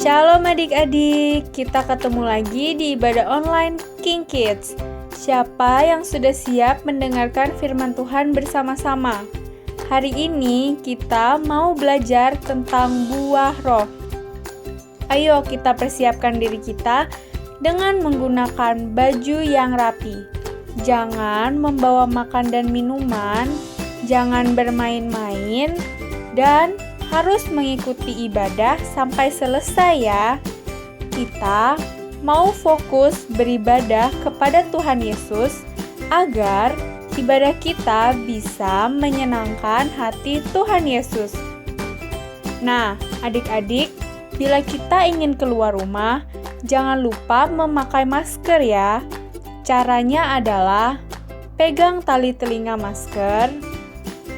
Shalom adik-adik, kita ketemu lagi di ibadah online King Kids. Siapa yang sudah siap mendengarkan firman Tuhan bersama-sama? Hari ini kita mau belajar tentang buah roh. Ayo kita persiapkan diri kita dengan menggunakan baju yang rapi. Jangan membawa makan dan minuman, jangan bermain-main, dan harus mengikuti ibadah sampai selesai ya. Kita mau fokus beribadah kepada Tuhan Yesus agar ibadah kita bisa menyenangkan hati Tuhan Yesus. Nah, adik-adik, bila kita ingin keluar rumah, jangan lupa memakai masker ya. Caranya adalah pegang tali telinga masker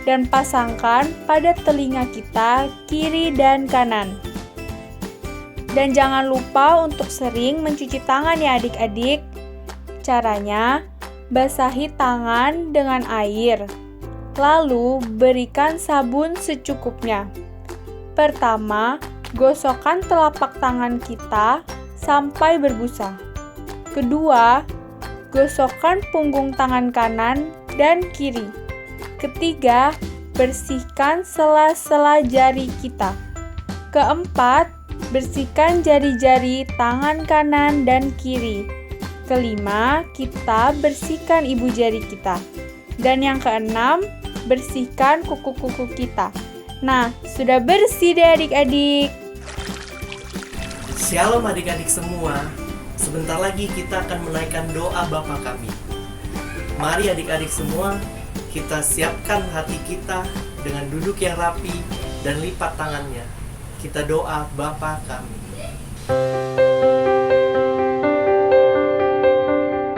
dan pasangkan pada telinga kita kiri dan kanan. Dan jangan lupa untuk sering mencuci tangan ya adik-adik. Caranya, basahi tangan dengan air, lalu berikan sabun secukupnya. Pertama, gosokkan telapak tangan kita sampai berbusa. Kedua, gosokkan punggung tangan kanan dan kiri. Ketiga, bersihkan sela-sela jari kita. Keempat, bersihkan jari-jari tangan kanan dan kiri. Kelima, kita bersihkan ibu jari kita. Dan yang keenam, bersihkan kuku-kuku kita. Nah, sudah bersih deh adik-adik. Shalom adik-adik semua. Sebentar lagi kita akan menaikkan doa Bapa kami. Mari adik-adik semua, kita siapkan hati kita dengan duduk yang rapi dan lipat tangannya. Kita doa Bapa kami.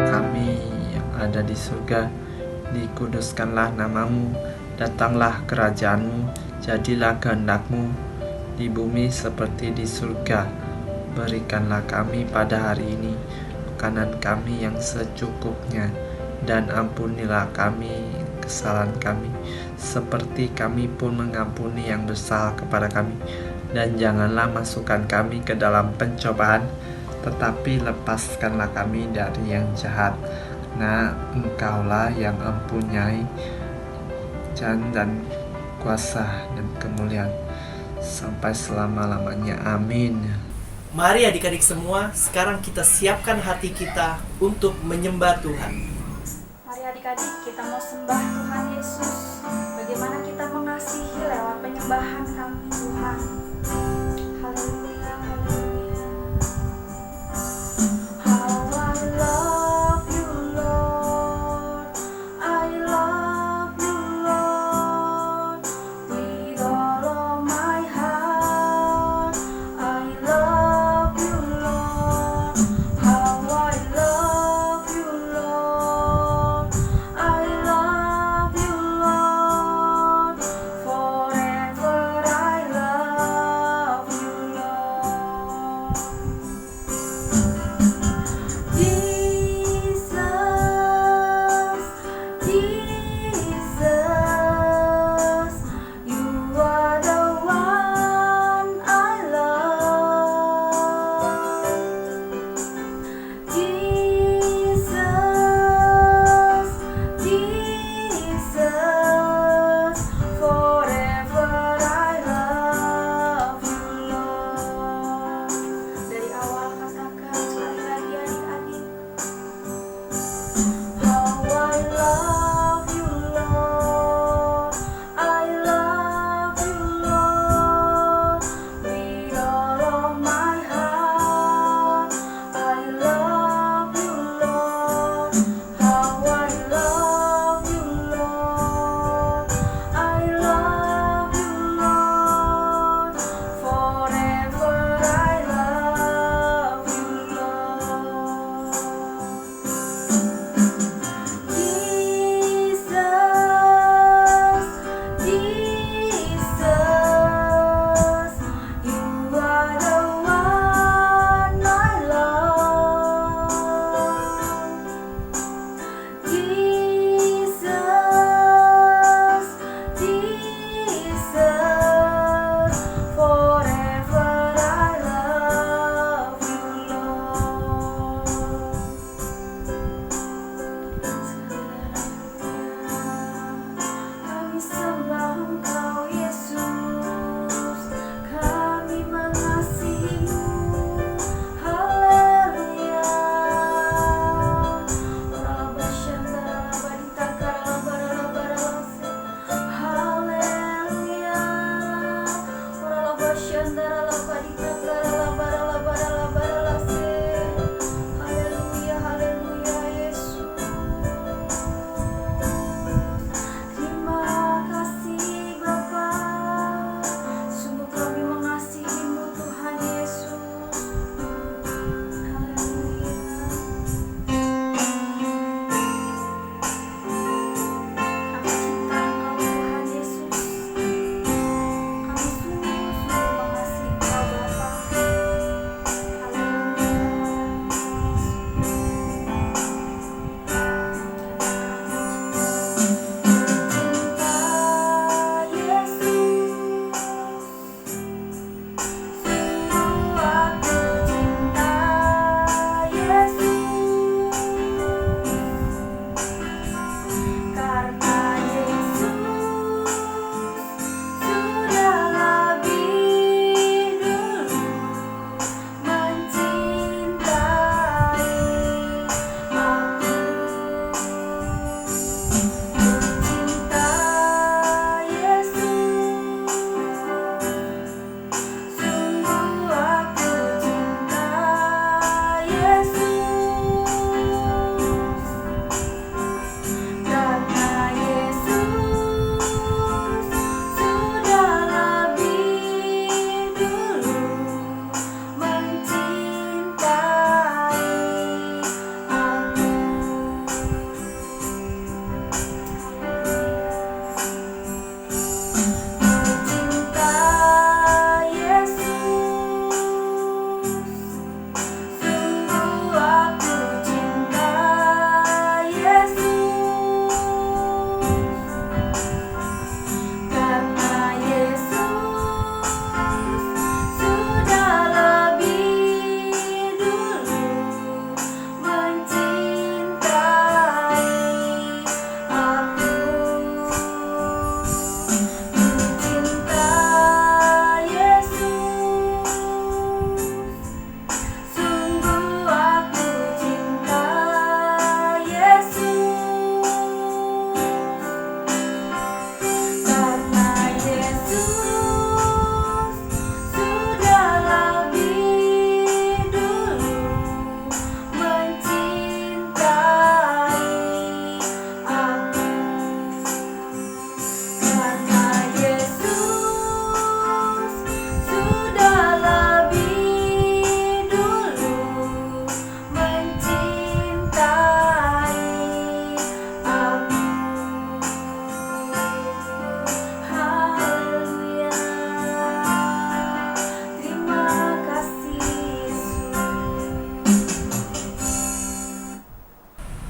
Kami yang ada di surga, dikuduskanlah namamu, datanglah kerajaanmu, jadilah kehendak-Mu di bumi seperti di surga. Berikanlah kami pada hari ini makanan kami yang secukupnya, dan ampunilah kami kesalahan kami, seperti kami pun mengampuni yang bersalah kepada kami. Dan janganlah masukkan kami ke dalam pencobaan, tetapi lepaskanlah kami dari yang jahat. Nah, Engkaulah yang mempunyai dan kuasa dan kemuliaan sampai selama-lamanya. Amin. Mari adik-adik semua, sekarang kita siapkan hati kita untuk menyembah Tuhan. Mari adik-adik, kita mau sembah Tuhan Yesus. Bagaimana kita mengasihi lewat penyembahan kami Tuhan. Haleluya, haleluya. How I love you Lord, I love you Lord, with all of my heart, I love you Lord. How I love you Lord, I love you Lord, forever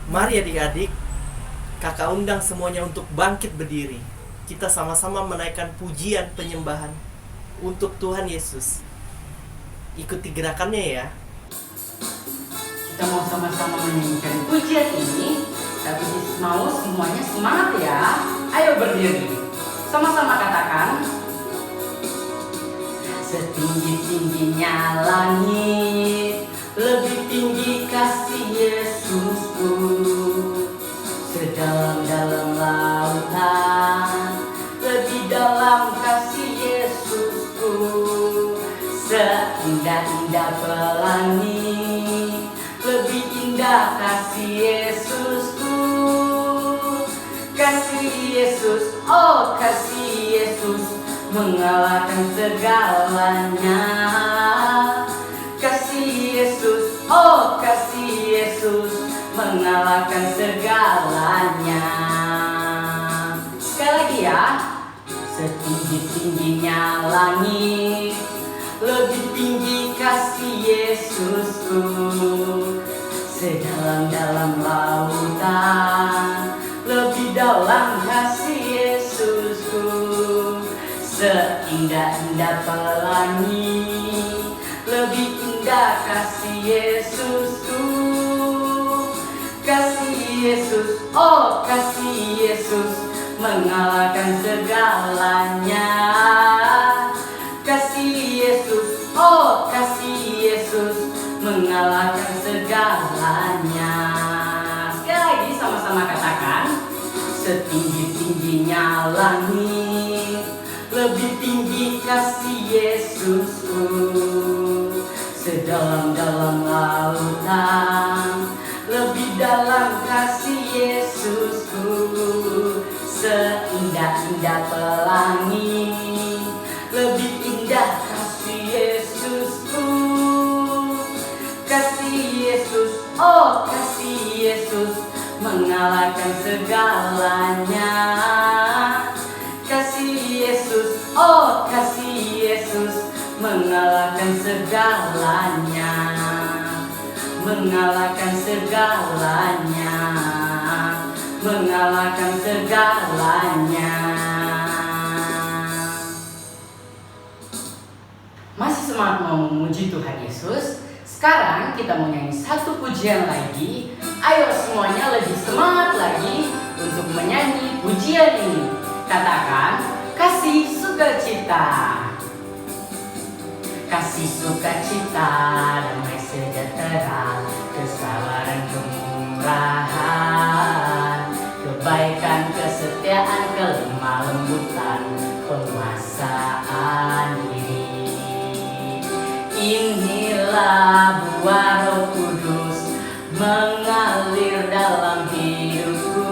Mari adik-adik, kakak undang semuanya untuk bangkit berdiri. Kita sama-sama menaikkan pujian penyembahan untuk Tuhan Yesus. Ikuti gerakannya ya. Kita mau sama-sama menyanyikan pujian ini, tapi mau semuanya semangat ya. Ayo berdiri, sama-sama katakan. Setinggi-tingginya langit, lebih tinggi kasih Yesusku. Sedalam-dalam lautan, lebih dalam kasih Yesusku. Seindah-indah pelangi, lebih indah kasih Yesusku. Kasih Yesus, oh kasih Yesus, mengalahkan segalanya. Kasih Yesus, oh kasih Yesus, mengalahkan segalanya. Sekali lagi ya. Setinggi-tingginya langit, lebih tinggi kasih Yesusku. Sedalam-dalam lautan, lebih dalam kasih Yesusku. Seindah-indah pelangi, lebih indah kasih Yesusku. Kasih Yesus, oh kasih Yesus, mengalahkan segalanya. Kasih Yesus, oh kasih Yesus, mengalahkan segalanya. Sekali lagi sama-sama katakan. Setinggi-tingginya langit, lebih tinggi kasih Yesusku. Sedalam-dalam lautan, lebih dalam kasih Yesusku. Seindah-indah pelangi, lebih indah kasih Yesusku. Kasih Yesus, oh kasih Yesus, mengalahkan segalanya. Kasih Yesus, oh kasih Yesus, mengalahkan segalanya. Mengalahkan segalanya. Mengalahkan segalanya. Masih semangat mau memuji Tuhan Yesus? Sekarang kita mau nyanyi satu pujian lagi. Ayo semuanya lebih semangat lagi untuk menyanyi pujian ini. Katakan, kasih sukacita. Kasih sukacita, damai sejahtera, kesabaran, kemurahan, kebaikan, kesetiaan, kelemah lembutan, penguasaan diri. Inilah buah Roh Kudus mengalir dalam hidupku.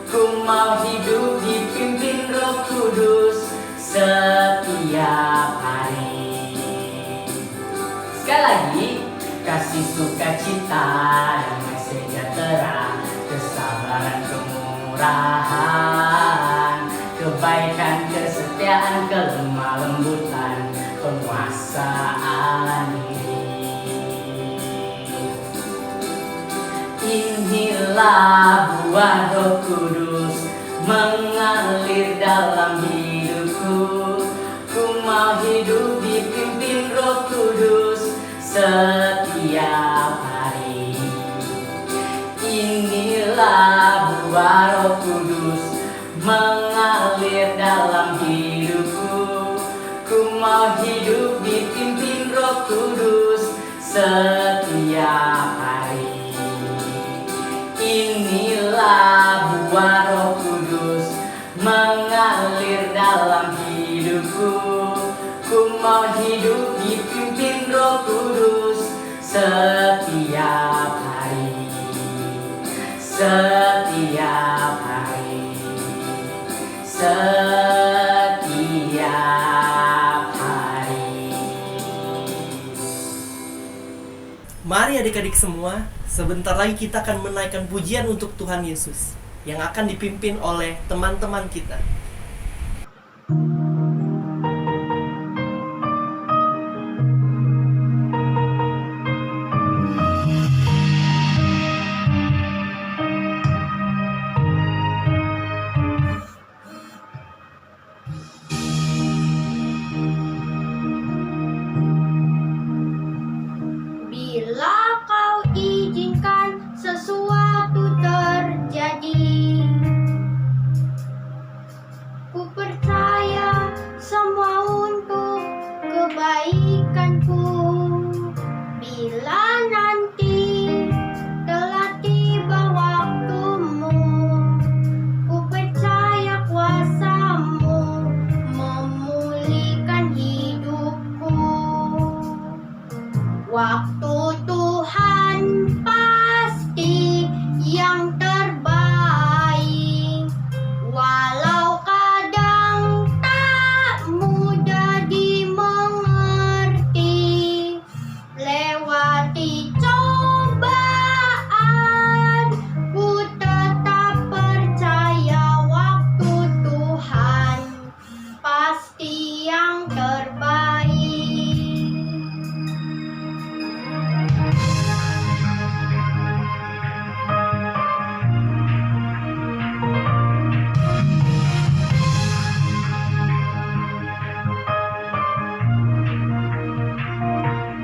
Ku mau hidup dipimpin Roh Kudus setiap hari. Sekali lagi, kasih sukacita, damai sejahtera, kesabaran, kemurahan, kebaikan, kesetiaan, kelemah lembutan, penguasaan diri. Inilah buah Roh Kudus mengalir dalam hidupku. Ku mau hidup dipimpin Roh Kudus setiap hari. Inilah buah Roh Kudus mengalir dalam hidupku. Ku mau hidup dipimpin Roh Kudus setiap hari. Inilah buah Roh Kudus mengalir dalam hidupku. Ku mau hidup dipimpin Roh Kudus setiap hari. Setiap hari. Setiap hari. Mari adik-adik semua, sebentar lagi kita akan menaikkan pujian untuk Tuhan Yesus yang akan dipimpin oleh teman-teman kita. Waktu Tuhan pasti yang terbaik, walau kadang tak mudah dimengerti. Lewati cobaan, ku tetap percaya waktu Tuhan pasti yang terbaik.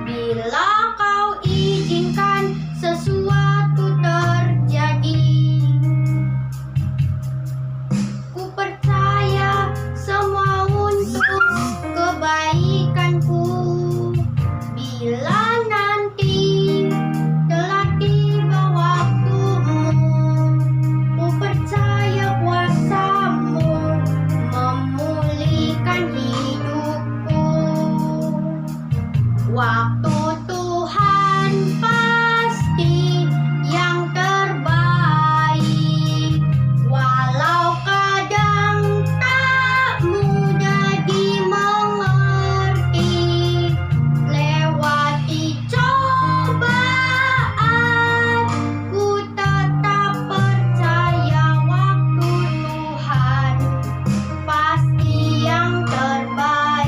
Bila kau izinkan sesuatu terjadi, ku percaya semua untuk kebaikanku. Bila nanti telah tiba waktumu, ku percaya kuasamu memulihkan hidupku. Waktu Tuhan pasti yang terbaik, walau kadang tak mudah dimengerti. Lewati cobaan, ku tetap percaya waktu Tuhan pasti yang terbaik.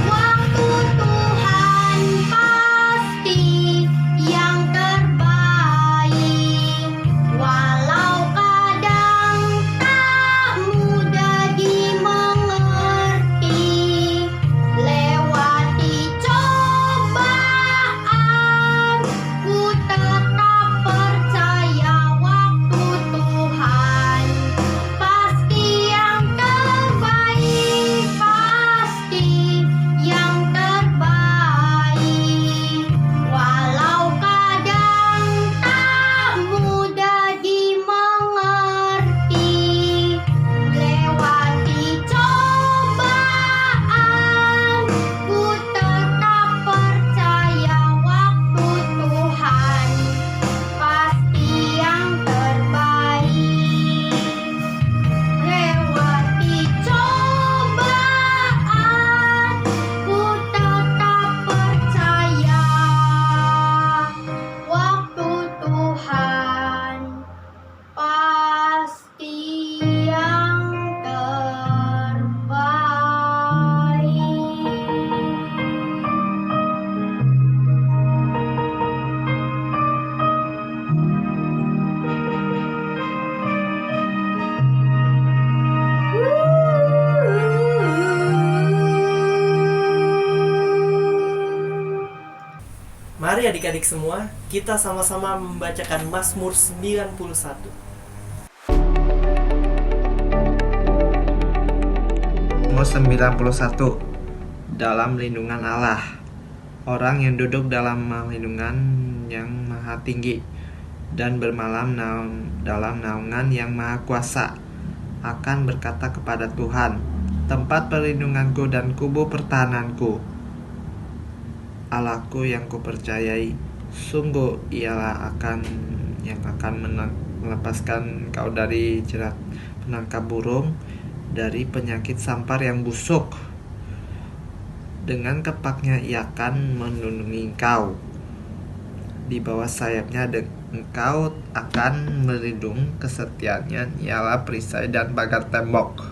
Waktu Tuhan pasti yang terbaik, walau kadang tak mudah dimengerti. Lewati cobaan, ku tetap percaya waktu Tuhan pasti yang terbaik, pasti yang terbaik, walau kadang tak mudah dimengerti. Lewati cobaan, ku tetap percaya waktu Tuhan pasti yang terbaik. Lewati cobaan, ku tetap percaya waktu Tuhan pasti yang terbaik. Mari adik-adik semua, kita sama-sama membacakan Mazmur 91. Mazmur 91. Dalam lindungan Allah. Orang yang duduk dalam lindungan yang maha tinggi dan bermalam dalam naungan yang maha kuasa akan berkata kepada Tuhan, tempat perlindunganku dan kubu pertahananku, Allahku yang kupercayai. Sungguh ialah yang akan melepaskan kau dari jerat penangkap burung, dari penyakit sampar yang busuk. Dengan kepaknya ia akan melindungi engkau. Di bawah sayapnya engkau akan melindung. Kesetiaannya ialah perisai dan pagar tembok.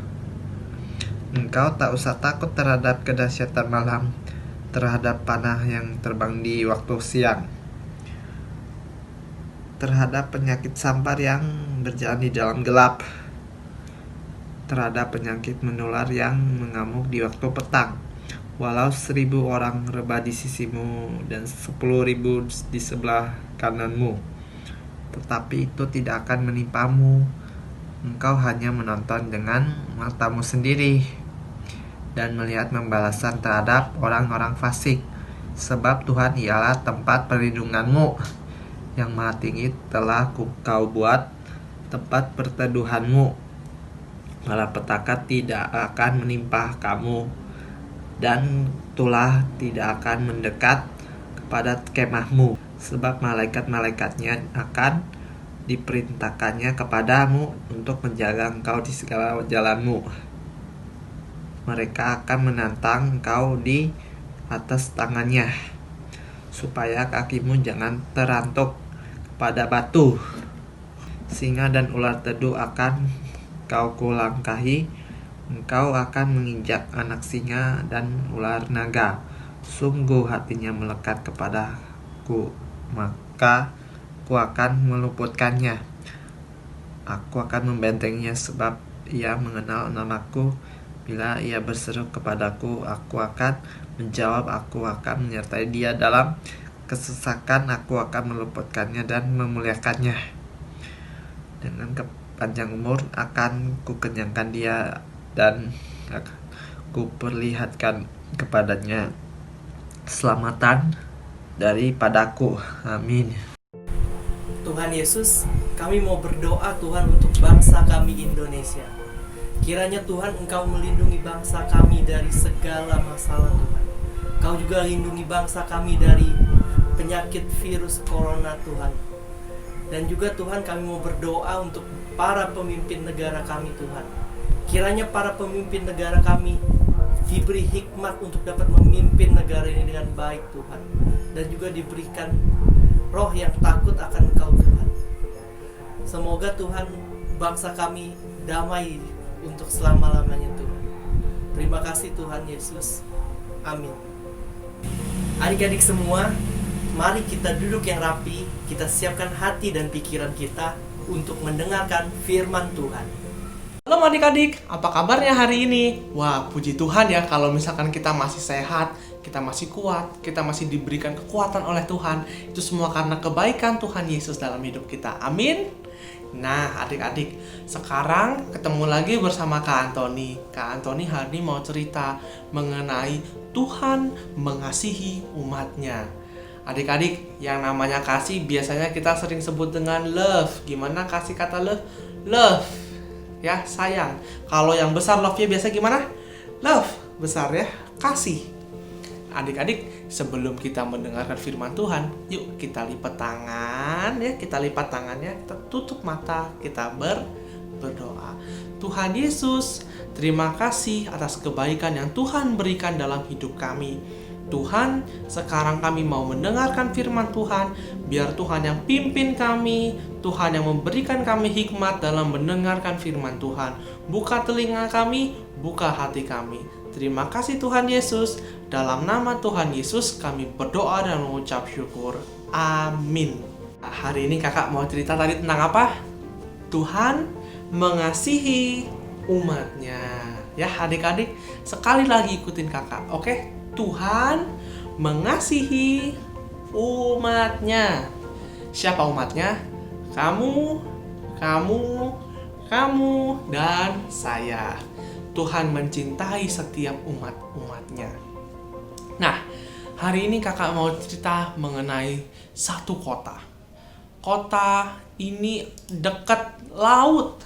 Engkau tak usah takut terhadap kedahsyatan malam, terhadap panah yang terbang di waktu siang, terhadap penyakit sampar yang berjalan di dalam gelap, terhadap penyakit menular yang mengamuk di waktu petang. Walau 1.000 orang rebah di sisimu dan 10.000 di sebelah kananmu, tetapi itu tidak akan menimpamu. Engkau hanya menonton dengan matamu sendiri dan melihat pembalasan terhadap orang-orang fasik. Sebab Tuhan ialah tempat perlindunganmu, yang Maha Tinggi telah kau buat tempat perteduhanmu. Malapetaka tidak akan menimpa kamu, dan tulah tidak akan mendekat kepada kemahmu, sebab malaikat-malaikatnya akan diperintahkannya kepadamu untuk menjaga engkau di segala jalanmu. Mereka akan menantang engkau di atas tangannya, supaya kakimu jangan terantuk kepada batu. Singa dan ular teduh akan kau kulangkahi. Engkau akan menginjak anak singa dan ular naga. Sungguh hatinya melekat kepadaku, maka aku akan meluputkannya. Aku akan membentenginya, sebab ia mengenal namaku. Bila ia berseru kepadaku, aku akan menjawab. Aku akan menyertai dia dalam kesesakan. Aku akan meluputkannya dan memuliakannya. Dengan panjang umur akan kukenyangkan dia, dan ku perlihatkan kepadanya keselamatan daripadaku. Amin. Tuhan Yesus, kami mau berdoa Tuhan untuk bangsa kami Indonesia. Kiranya Tuhan Engkau melindungi bangsa kami dari segala masalah Tuhan. Kau juga lindungi bangsa kami dari penyakit virus corona Tuhan. Dan juga Tuhan kami mau berdoa untuk para pemimpin negara kami Tuhan. Kiranya para pemimpin negara kami diberi hikmat untuk dapat memimpin negara ini dengan baik Tuhan. Dan juga diberikan roh yang takut akan Engkau Tuhan. Semoga Tuhan bangsa kami damai untuk selama-lamanya Tuhan. Terima kasih Tuhan Yesus. Amin. Adik-adik semua, mari kita duduk yang rapi. Kita siapkan hati dan pikiran kita untuk mendengarkan firman Tuhan. Halo adik-adik, apa kabarnya hari ini? Wah, puji Tuhan ya kalau misalkan kita masih sehat, kita masih kuat, kita masih diberikan kekuatan oleh Tuhan. Itu semua karena kebaikan Tuhan Yesus dalam hidup kita. Amin. Nah, adik-adik, sekarang ketemu lagi bersama Kak Antoni. Kak Antoni hari ini mau cerita mengenai Tuhan mengasihi umatnya. Adik-adik, yang namanya kasih biasanya kita sering sebut dengan love. Gimana kasih kata love? Love. Ya, sayang. Kalau yang besar love-nya biasa gimana? Love, besar ya, kasih. Adik-adik, sebelum kita mendengarkan firman Tuhan, yuk kita lipat tangan ya, kita lipat tangannya, kita tutup mata, kita berdoa. Tuhan Yesus, terima kasih atas kebaikan yang Tuhan berikan dalam hidup kami. Tuhan, sekarang kami mau mendengarkan firman Tuhan. Biar Tuhan yang pimpin kami, Tuhan yang memberikan kami hikmat dalam mendengarkan firman Tuhan. Buka telinga kami, buka hati kami. Terima kasih Tuhan Yesus. Dalam nama Tuhan Yesus kami berdoa dan mengucap syukur. Amin. Hari ini kakak mau cerita tadi tentang apa? Tuhan mengasihi umatnya. Ya adik-adik, sekali lagi ikutin kakak, oke? Tuhan mengasihi umatnya. Siapa umatnya? Kamu, dan saya. Tuhan mencintai setiap umatnya. Nah, hari ini kakak mau cerita mengenai satu kota. Kota ini dekat laut.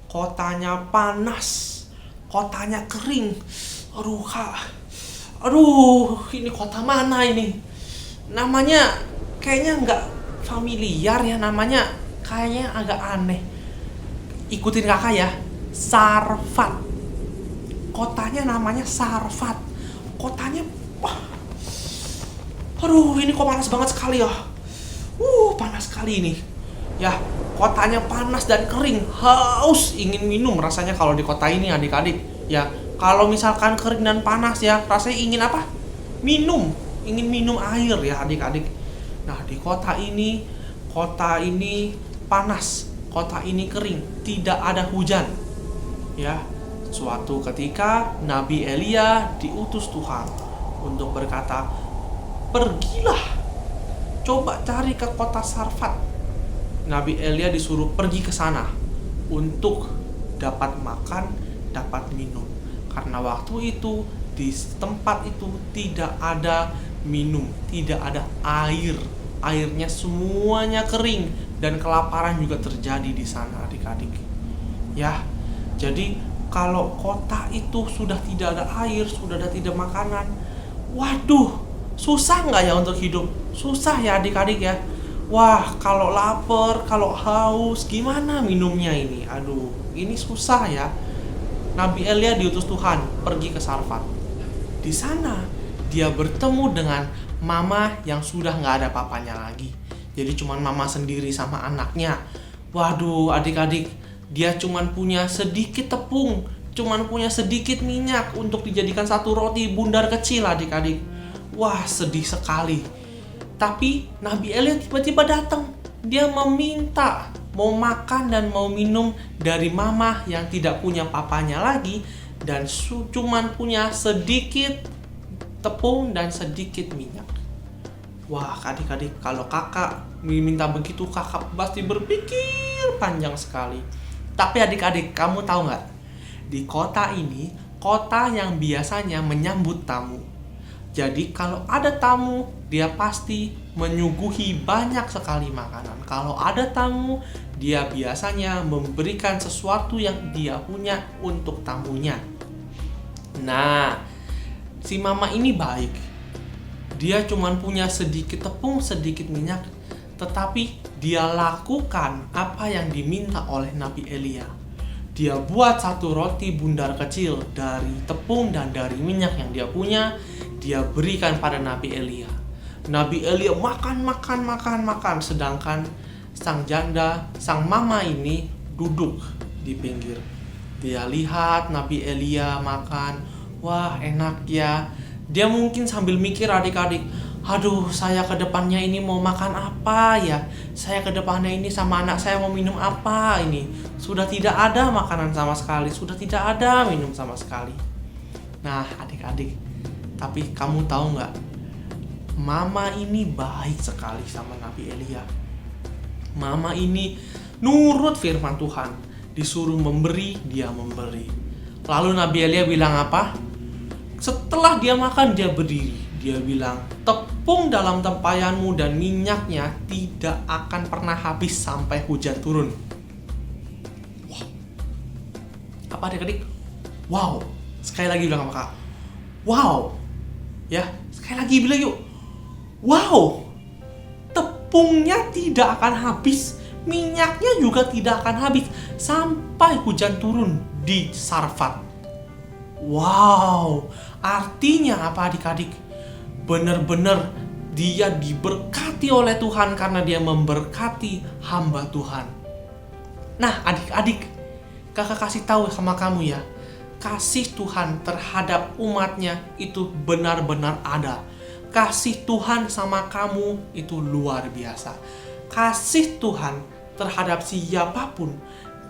Kotanya panas. Kotanya kering. Aduh kak, ini kota mana ini? Namanya kayaknya nggak familiar ya, namanya kayaknya agak aneh. Ikutin kakak ya, Sarfat. Kotanya namanya Sarfat. Kotanya, ini kok panas banget sekali ya. Panas sekali ini. Ya, kotanya panas dan kering, haus, ingin minum rasanya kalau di kota ini adik-adik. Ya, kalau misalkan kering dan panas ya, rasanya ingin apa? ingin minum air ya adik-adik. Nah, di kota ini panas, kota ini kering, tidak ada hujan. Ya, suatu ketika Nabi Elia diutus Tuhan untuk berkata, "Pergilah, coba cari ke kota Sarfat." Nabi Elia disuruh pergi ke sana untuk dapat makan, dapat minum. Karena waktu itu di tempat itu tidak ada minum, tidak ada air. Airnya semuanya kering dan kelaparan juga terjadi di sana adik-adik. Ya, jadi kalau kota itu sudah tidak ada air, sudah tidak makanan, waduh, susah nggak ya untuk hidup? Susah ya adik-adik ya. Wah, kalau lapar, kalau haus, gimana minumnya ini? Aduh, ini susah ya. Nabi Elia diutus Tuhan pergi ke Sarfat. Di sana dia bertemu dengan mama yang sudah nggak ada papanya lagi. Jadi cuman mama sendiri sama anaknya. Waduh, adik-adik, dia cuman punya sedikit tepung, cuman punya sedikit minyak untuk dijadikan satu roti bundar kecil adik-adik. Wah, sedih sekali. Tapi Nabi Elia tiba-tiba datang. Dia meminta mau makan dan mau minum dari mama yang tidak punya papanya lagi dan cuman punya sedikit tepung dan sedikit minyak. Wah, adik-adik, kalau kakak minta begitu, kakak pasti berpikir panjang sekali. Tapi adik-adik, kamu tahu nggak? Di kota ini, kota yang biasanya menyambut tamu. Jadi kalau ada tamu, dia pasti menyuguhi banyak sekali makanan. Kalau ada tamu, dia biasanya memberikan sesuatu yang dia punya untuk tamunya. Nah, si mama ini baik. Dia cuma punya sedikit tepung, sedikit minyak, tetapi dia lakukan apa yang diminta oleh Nabi Elia. Dia buat satu roti bundar kecil dari tepung dan dari minyak yang dia punya. Dia berikan pada Nabi Elia. Nabi Elia makan, sedangkan sang janda, sang mama ini duduk di pinggir. Dia lihat Nabi Elia makan, wah enak ya. Dia mungkin sambil mikir adik-adik, aduh saya ke depannya ini mau makan apa ya? Saya ke depannya ini sama anak saya mau minum apa ini? Sudah tidak ada makanan sama sekali, sudah tidak ada minum sama sekali. Nah adik-adik, tapi kamu tahu nggak? Mama ini baik sekali sama Nabi Elia. Mama ini nurut firman Tuhan. Disuruh memberi, dia memberi. Lalu Nabi Elia bilang apa? Setelah dia makan, dia berdiri. Dia bilang, tepung dalam tempayanmu dan minyaknya tidak akan pernah habis sampai hujan turun. Wow. Apa adik-adik? Wow. Sekali lagi bilang sama kakak. Wow. Ya, sekali lagi bilang yuk. Wow. Tepungnya tidak akan habis, minyaknya juga tidak akan habis sampai hujan turun di Sarfat. Wow. Artinya apa adik-adik? Benar-benar dia diberkati oleh Tuhan karena dia memberkati hamba Tuhan. Nah, adik-adik, kakak kasih tahu sama kamu ya, kasih Tuhan terhadap umatnya itu benar-benar ada. Kasih Tuhan sama kamu itu luar biasa. Kasih Tuhan terhadap siapapun,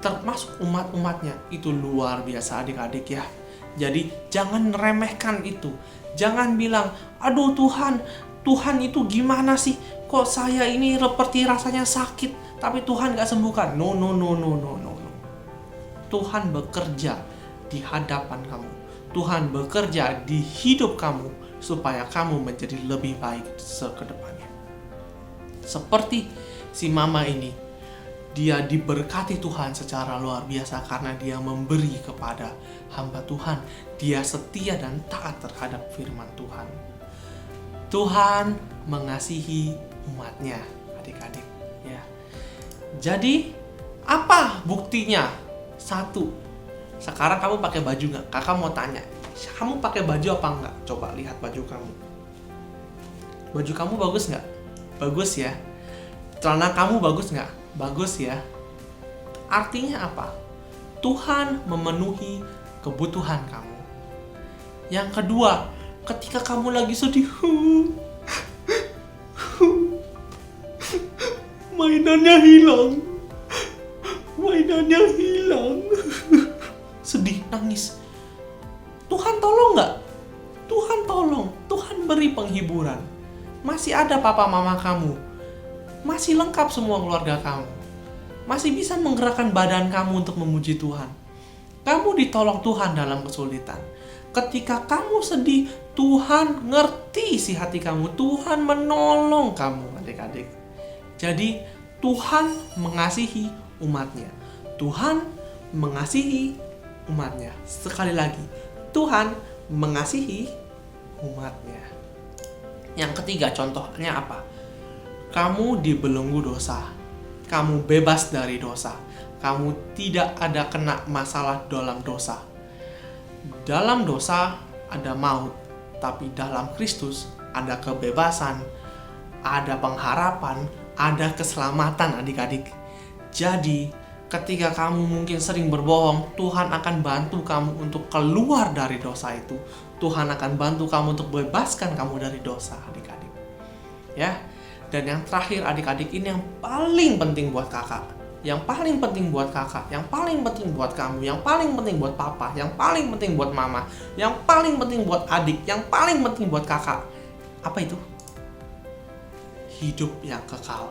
termasuk umat-umatnya, itu luar biasa adik-adik ya. Jadi jangan remehkan itu. Jangan bilang, aduh Tuhan itu gimana sih? Kok saya ini seperti rasanya sakit, tapi Tuhan gak sembuhkan. No. Tuhan bekerja di hadapan kamu. Tuhan bekerja di hidup kamu supaya kamu menjadi lebih baik ke depannya. Seperti si mama ini, dia diberkati Tuhan secara luar biasa karena dia memberi kepada hamba Tuhan. Dia setia dan taat terhadap firman Tuhan. Tuhan mengasihi umatnya, adik-adik. Ya. Jadi, apa buktinya? 1. Sekarang kamu pakai baju nggak? Kakak mau tanya, kamu pakai baju apa enggak? Coba lihat baju kamu. Baju kamu bagus nggak? Bagus ya. Celana kamu bagus nggak? Bagus ya. Artinya apa? Tuhan memenuhi kebutuhan kamu. Yang kedua, ketika kamu lagi sedih, mainannya hilang, sedih, nangis. Tuhan tolong nggak? Tuhan tolong, Tuhan beri penghiburan. Masih ada papa mama kamu, masih lengkap semua keluarga kamu, masih bisa menggerakkan badan kamu untuk memuji Tuhan. Kamu ditolong Tuhan dalam kesulitan. Ketika kamu sedih, Tuhan ngerti isi hati kamu, Tuhan menolong kamu, adik-adik. Jadi Tuhan mengasihi umatnya. Tuhan mengasihi umatnya. Sekali lagi, Tuhan mengasihi umatnya. Yang ketiga, contohnya apa? Kamu dibelenggu dosa. Kamu bebas dari dosa. Kamu tidak ada kena masalah dalam dosa. Dalam dosa ada maut, tapi dalam Kristus ada kebebasan, ada pengharapan, ada keselamatan, adik-adik. Jadi, ketika kamu mungkin sering berbohong, Tuhan akan bantu kamu untuk keluar dari dosa itu. Tuhan akan bantu kamu untuk bebaskan kamu dari dosa, adik-adik. Ya. Dan yang terakhir, adik-adik, ini yang paling penting buat kakak. Yang paling penting buat kakak, yang paling penting buat kamu, yang paling penting buat papa, yang paling penting buat mama, yang paling penting buat adik, yang paling penting buat kakak. Apa itu? Hidup yang kekal.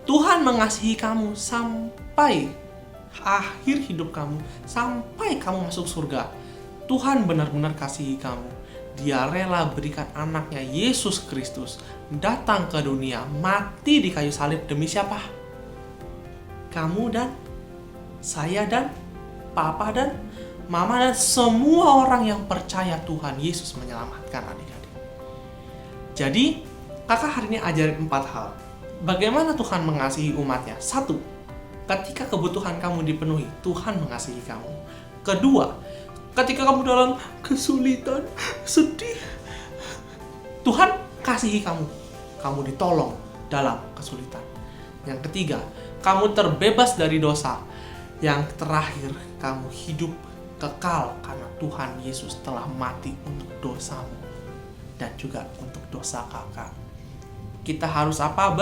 Tuhan mengasihi kamu sampai akhir hidup kamu, sampai kamu masuk surga. Tuhan benar-benar kasihi kamu. Dia rela berikan anaknya Yesus Kristus datang ke dunia, mati di kayu salib demi siapa? Kamu dan saya dan papa dan mama dan semua orang yang percaya Tuhan Yesus menyelamatkan, adik-adik. Jadi, kakak hari ini ajarin 4 hal. Bagaimana Tuhan mengasihi umatnya? 1. Ketika kebutuhan kamu dipenuhi, Tuhan mengasihi kamu. Kedua, ketika kamu dalam kesulitan, sedih, Tuhan kasihi kamu. Kamu ditolong dalam kesulitan. Yang ketiga, kamu terbebas dari dosa. Yang terakhir, kamu hidup kekal karena Tuhan Yesus telah mati untuk dosamu dan juga untuk dosa kakak. Kita harus apa?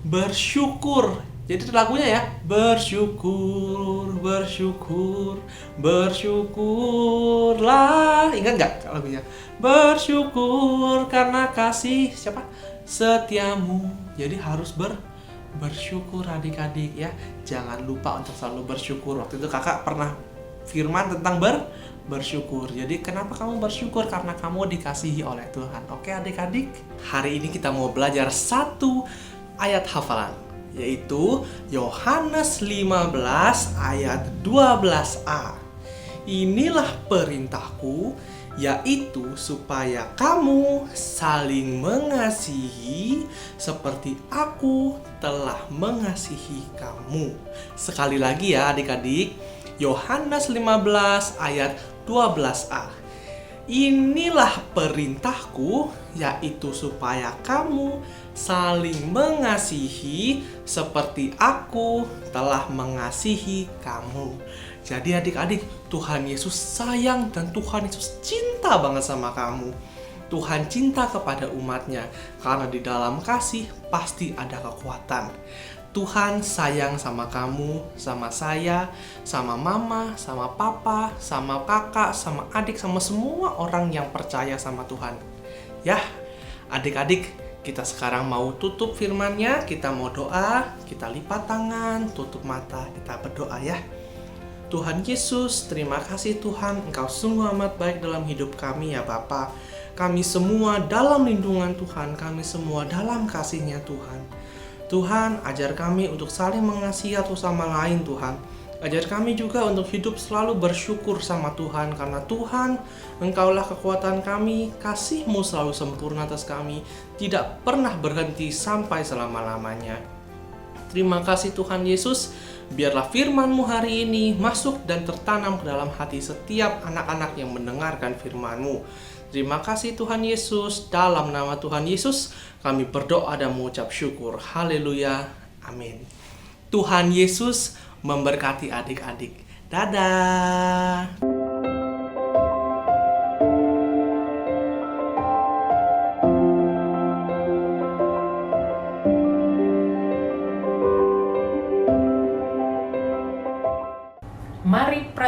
Bersyukur. Jadi itu lagunya ya. Bersyukur, bersyukur, bersyukurlah. Ingat nggak lagunya? Bersyukur karena kasih siapa? Setiamu. Jadi harus bersyukur, adik-adik ya. Jangan lupa untuk selalu bersyukur. Waktu itu kakak pernah firman tentang bersyukur. Jadi kenapa kamu bersyukur? Karena kamu dikasihi oleh Tuhan. Oke adik-adik, hari ini kita mau belajar 1 ayat hafalan, yaitu Yohanes 15 ayat 12a. Inilah perintahku, yaitu supaya kamu saling mengasihi seperti aku telah mengasihi kamu. Sekali lagi ya adik-adik, Yohanes 15 ayat 12a. Inilah perintahku, yaitu supaya kamu saling mengasihi seperti aku telah mengasihi kamu. Jadi adik-adik, Tuhan Yesus sayang dan Tuhan Yesus cinta banget sama kamu. Tuhan cinta kepada umatnya, karena di dalam kasih pasti ada kekuatan. Tuhan sayang sama kamu, sama saya, sama mama, sama papa, sama kakak, sama adik, sama semua orang yang percaya sama Tuhan. Ya, adik-adik, kita sekarang mau tutup firman-Nya, kita mau doa, kita lipat tangan, tutup mata, kita berdoa ya. Tuhan Yesus, terima kasih Tuhan, Engkau sungguh amat baik dalam hidup kami ya Bapa. Kami semua dalam lindungan Tuhan, kami semua dalam kasih-Nya Tuhan. Tuhan, ajar kami untuk saling mengasihi satu sama lain Tuhan. Ajar kami juga untuk hidup selalu bersyukur sama Tuhan, karena Tuhan, Engkaulah kekuatan kami, kasih-Mu selalu sempurna atas kami, tidak pernah berhenti sampai selama-lamanya. Terima kasih Tuhan Yesus, biarlah firman-Mu hari ini masuk dan tertanam ke dalam hati setiap anak-anak yang mendengarkan firman-Mu. Terima kasih Tuhan Yesus, dalam nama Tuhan Yesus kami berdoa dan mengucap syukur. Haleluya, amin. Tuhan Yesus memberkati adik-adik. Dadah.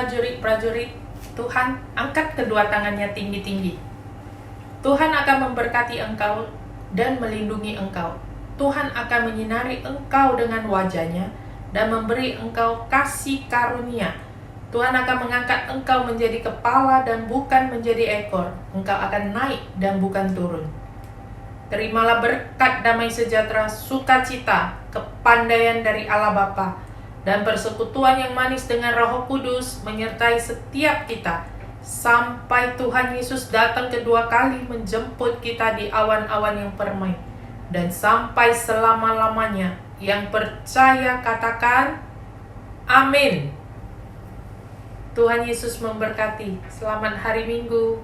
prajurit-prajurit Tuhan, angkat kedua tangannya tinggi-tinggi. Tuhan akan memberkati engkau dan melindungi engkau. Tuhan akan menyinari engkau dengan wajah-Nya dan memberi engkau kasih karunia. Tuhan akan mengangkat engkau menjadi kepala dan bukan menjadi ekor. Engkau akan naik dan bukan turun. Terimalah berkat damai sejahtera, sukacita, kepandaian dari Allah Bapa, dan persekutuan yang manis dengan Roh Kudus menyertai setiap kita, sampai Tuhan Yesus datang kedua kali menjemput kita di awan-awan yang permai, dan sampai selama-lamanya. Yang percaya katakan amin. Tuhan Yesus memberkati. Selamat hari Minggu.